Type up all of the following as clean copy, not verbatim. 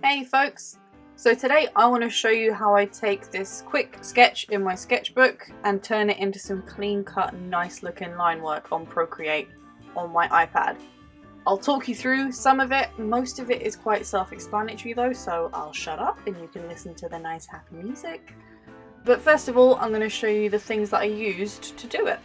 Hey folks! So today I want to show you how I take this quick sketch in my sketchbook and turn it into some clean cut nice looking line work on Procreate on my iPad. I'll talk you through some of it, most of it is quite self-explanatory though, so I'll shut up and you can listen to the nice happy music. But first of all, I'm going to show you the things that I used to do it.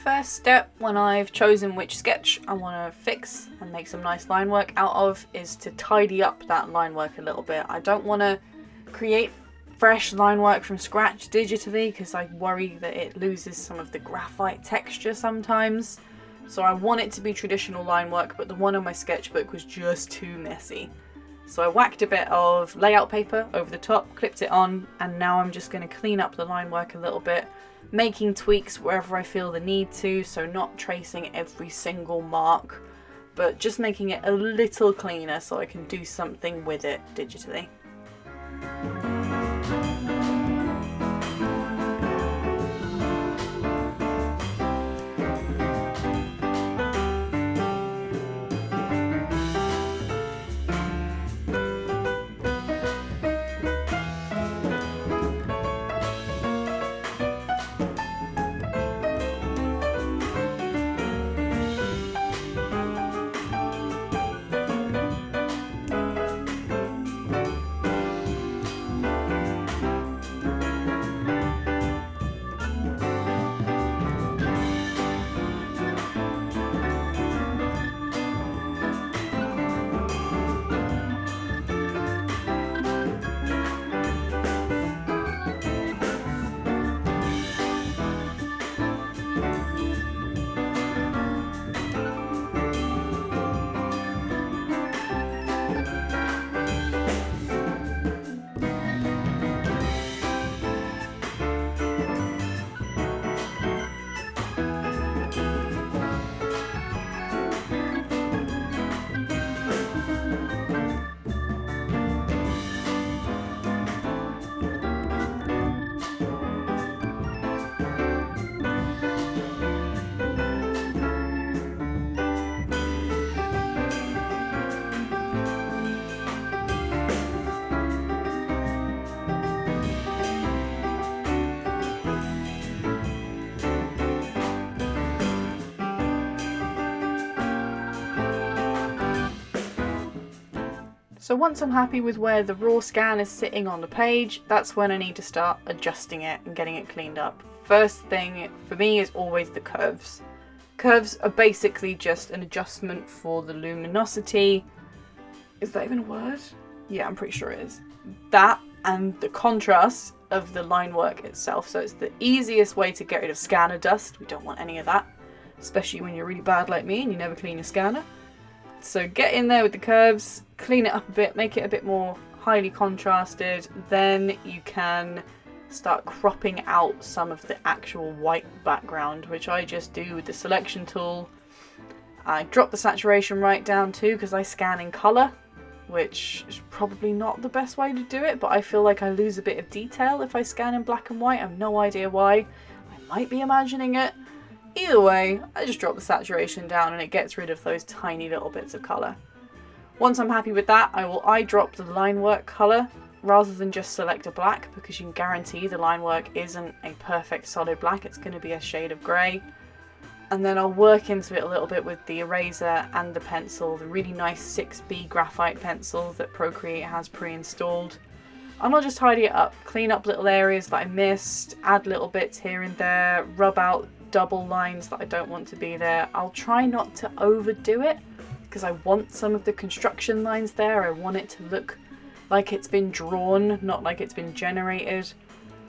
First step when I've chosen which sketch I want to fix and make some nice line work out of is to tidy up that line work a little bit. I don't want to create fresh line work from scratch digitally because I worry that it loses some of the graphite texture sometimes. So I want it to be traditional line work, but the one on my sketchbook was just too messy. So I whacked a bit of layout paper over the top, clipped it on, and now I'm just going to clean up the line work a little bit, making tweaks wherever I feel the need to, so not tracing every single mark, but just making it a little cleaner so I can do something with it digitally. So once I'm happy with where the raw scan is sitting on the page, that's when I need to start adjusting it and getting it cleaned up. First thing for me is always the curves. Curves are basically just an adjustment for the luminosity. Is that even a word? Yeah, I'm pretty sure it is. That and the contrast of the line work itself. So it's the easiest way to get rid of scanner dust. We don't want any of that, especially when you're really bad like me and you never clean your scanner. So get in there with the curves, clean it up a bit, make it a bit more highly contrasted, then you can start cropping out some of the actual white background, which I just do with the selection tool. I drop the saturation right down too because I scan in colour, which is probably not the best way to do it, but I feel like I lose a bit of detail if I scan in black and white. I have no idea why. I might be imagining it. Either way, I just drop the saturation down and it gets rid of those tiny little bits of colour. Once I'm happy with that, I will eyedrop the line work colour rather than just select a black, because you can guarantee the line work isn't a perfect solid black, it's going to be a shade of grey. And then I'll work into it a little bit with the eraser and the pencil, the really nice 6B graphite pencil that Procreate has pre-installed. And I'll just tidy it up, clean up little areas that I missed, add little bits here and there, rub out double lines that I don't want to be there. I'll try not to overdo it because I want some of the construction lines there. I want it to look like it's been drawn, not like it's been generated.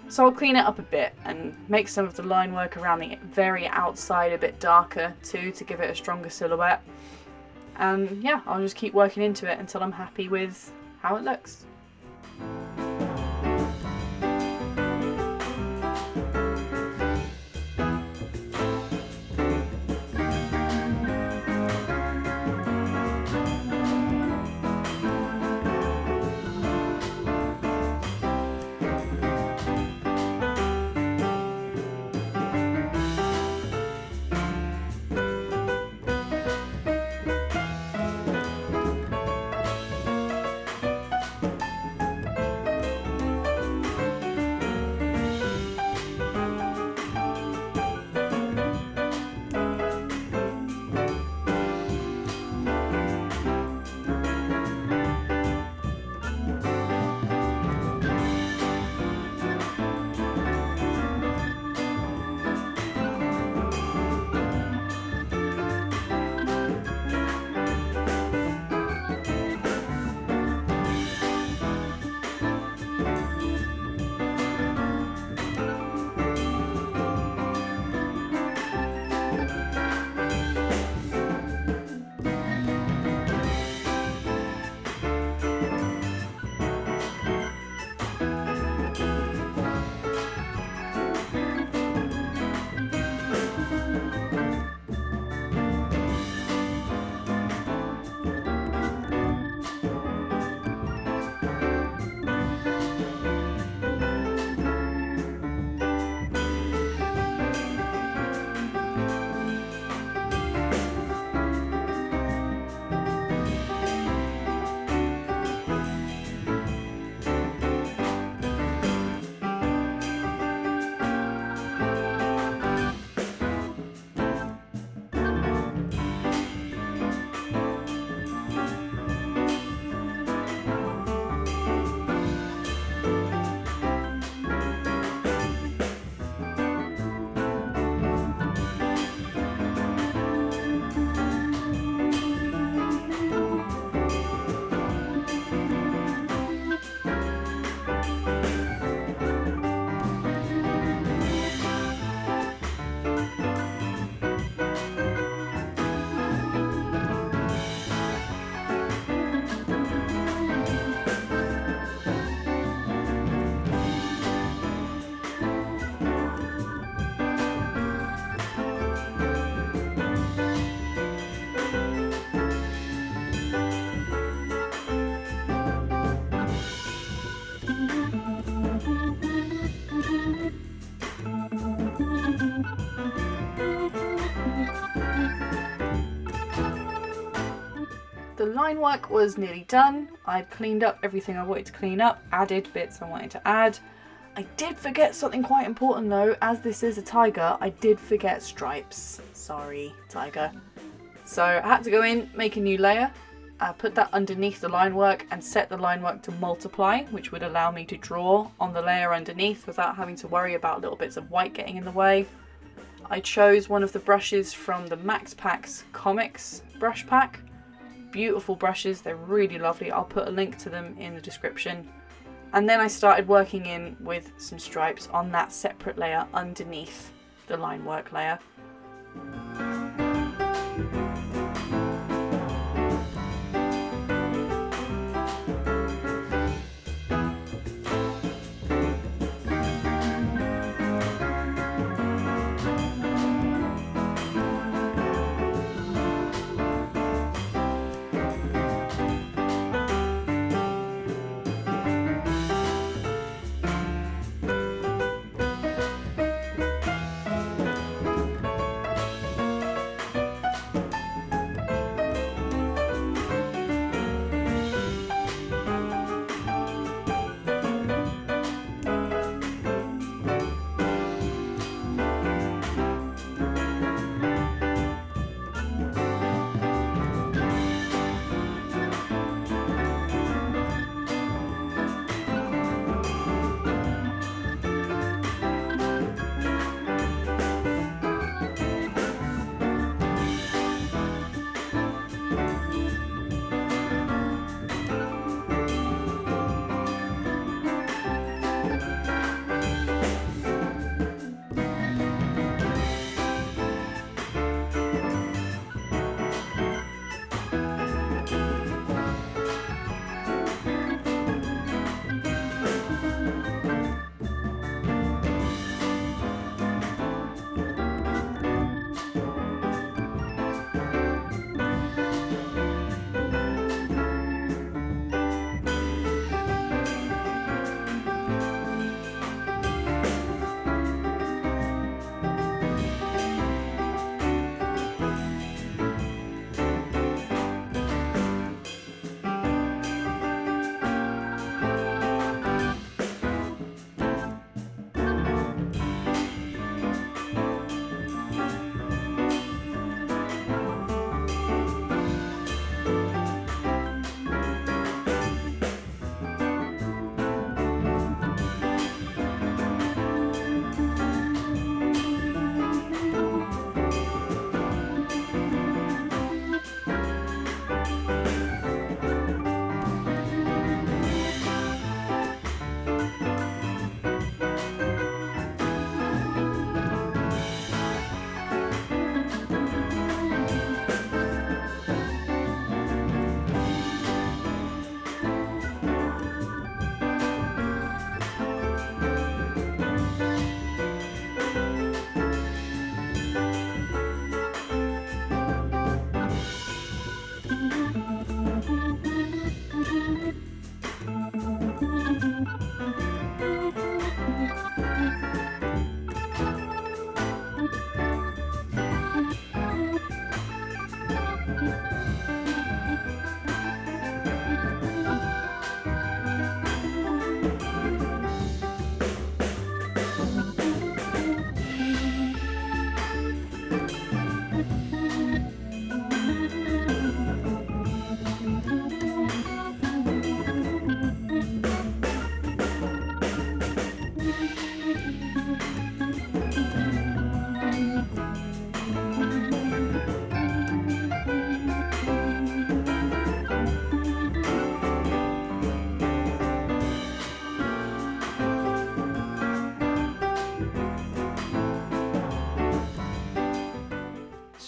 So I'll clean it up a bit and make some of the line work around the very outside a bit darker too, to give it a stronger silhouette. And yeah, I'll just keep working into it until I'm happy with how it looks. The line work was nearly done. I'd cleaned up everything I wanted to clean up, added bits I wanted to add. I did forget something quite important though, as this is a tiger, I did forget stripes. Sorry, tiger. So I had to go in, make a new layer, put that underneath the line work and set the line work to multiply, which would allow me to draw on the layer underneath without having to worry about little bits of white getting in the way. I chose one of the brushes from the Max Packs Comics brush pack. Beautiful brushes, they're really lovely. I'll put a link to them in the description. And then I started working in with some stripes on that separate layer underneath the line work layer.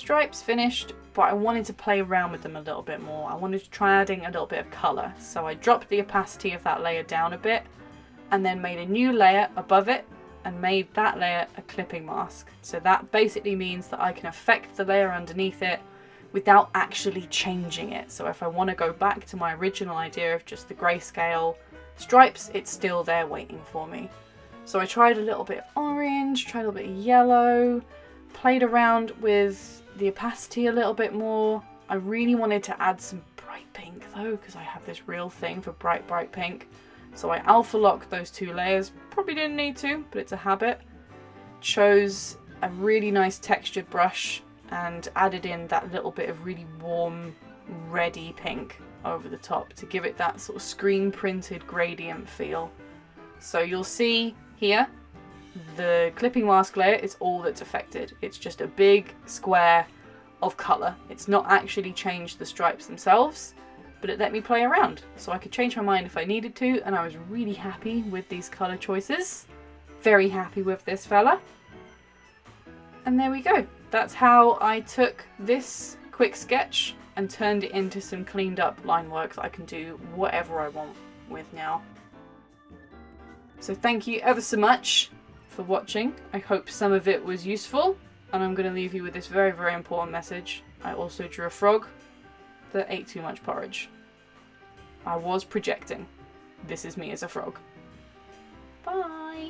stripes finished, but I wanted to play around with them a little bit more. I wanted to try adding a little bit of colour. So I dropped the opacity of that layer down a bit and then made a new layer above it and made that layer a clipping mask. So that basically means that I can affect the layer underneath it without actually changing it. So if I want to go back to my original idea of just the grayscale stripes, it's still there waiting for me. So I tried a little bit of orange, tried a little bit of yellow, played around with the opacity a little bit more. I really wanted to add some bright pink though, because I have this real thing for bright pink. So I alpha locked those two layers. Probably didn't need to, but it's a habit. Chose a really nice textured brush and added in that little bit of really warm, reddy pink over the top to give it that sort of screen printed gradient feel. So you'll see here, the clipping mask layer is all that's affected. It's just a big square of colour. It's not actually changed the stripes themselves, but it let me play around. So I could change my mind if I needed to, and I was really happy with these colour choices. Very happy with this fella. And there we go. That's how I took this quick sketch and turned it into some cleaned up line work that I can do whatever I want with now. So thank you ever so much for watching. I hope some of it was useful, and I'm going to leave you with this very, very important message. I also drew a frog that ate too much porridge. I was projecting. This is me as a frog. Bye!